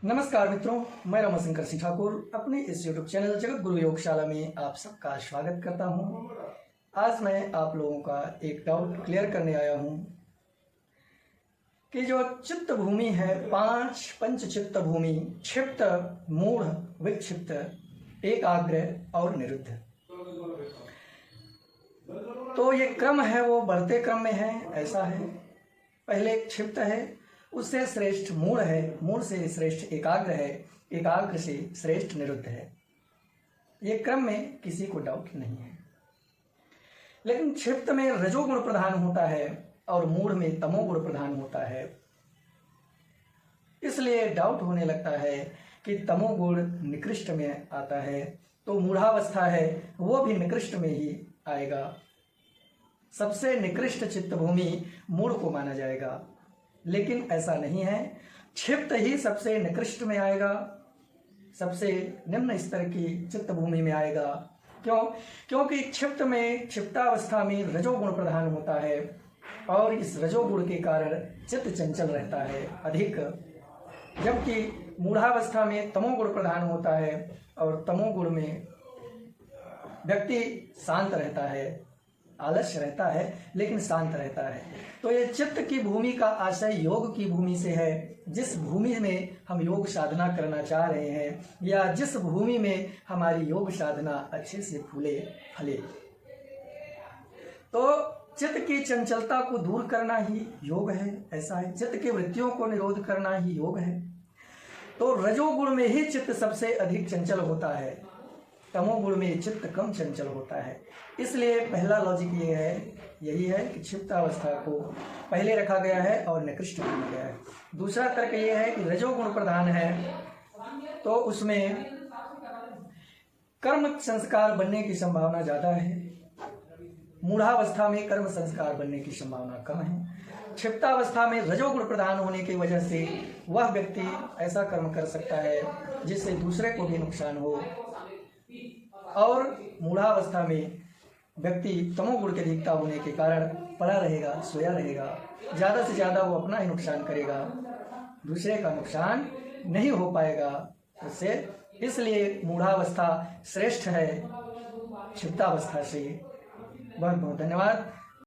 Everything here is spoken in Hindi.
नमस्कार मित्रों, मैं रमाशंकर सिंह ठाकुर अपने इस YouTube चैनल जगत गुरु योगशाला में आप सबका स्वागत करता हूं। आज मैं आप लोगों का एक डाउट क्लियर करने आया हूं कि जो चित्त भूमि है, 5 पंच चित्त भूमि, क्षिप्त, मूढ़, विक्षिप्त, एकाग्र और निरुद्ध, तो ये क्रम है वो बढ़ते क्रम में है। ऐसा है, पहले क्षिप्त है, उससे श्रेष्ठ मूढ़ है, मूढ़ से श्रेष्ठ एकाग्र है, एकाग्र से श्रेष्ठ निरुद्ध है। ये क्रम में किसी को डाउट नहीं है। लेकिन क्षिप्त में रजोगुण प्रधान होता है और मूढ़ में तमोगुण प्रधान होता है, इसलिए डाउट होने लगता है कि तमोगुण निकृष्ट में आता है तो मूढ़ावस्था है वो भी निकृष्ट में ही आएगा। सबसे निकृष्ट चित्त भूमि मूढ़ को माना जाएगा, लेकिन ऐसा नहीं है। क्षिप्त ही सबसे निकृष्ट में आएगा, सबसे निम्न स्तर की चित्त भूमि में आएगा। क्यों? क्योंकि क्षिप्त में, क्षिप्तावस्था में रजोगुण प्रधान होता है और इस रजोगुण के कारण चित्त चंचल रहता है अधिक, जबकि मूढ़ावस्था में तमोगुण प्रधान होता है और तमोगुण में व्यक्ति शांत रहता है, आलस्य रहता है लेकिन शांत रहता है। तो ये चित्त की भूमि का आशय योग की भूमि से है। जिस भूमि में हम योग साधना करना चाह रहे हैं या जिस भूमि में हमारी योग साधना अच्छे से फूले फले, तो चित्त की चंचलता को दूर करना ही योग है। ऐसा है, चित्त की वृत्तियों को निरोध करना ही योग है। तो रजोगुण में ही चित्त सबसे अधिक चंचल होता है, तमोगुण में चित्त कम चंचल होता है। इसलिए पहला लॉजिक ये है, यही है कि क्षिप्तावस्था को पहले रखा गया है और निकृष्ट माना गया है। दूसरा तर्क ये है कि रजोगुण प्रधान है तो उसमें कर्म संस्कार बनने की संभावना ज्यादा है, मूढ़ावस्था में कर्म संस्कार बनने की संभावना कम है। क्षिप्तावस्था में रजोगुण प्रधान होने की वजह से वह व्यक्ति ऐसा कर्म कर सकता है जिससे दूसरे को भी नुकसान हो, और मूढ़ावस्था में व्यक्ति तमोगुण के अधिकता होने के कारण पड़ा रहेगा, सोया रहेगा, ज़्यादा से ज़्यादा वो अपना ही नुकसान करेगा, दूसरे का नुकसान नहीं हो पाएगा उससे। इसलिए मूढ़ावस्था श्रेष्ठ है क्षिप्तावस्था से। बहुत बहुत धन्यवाद।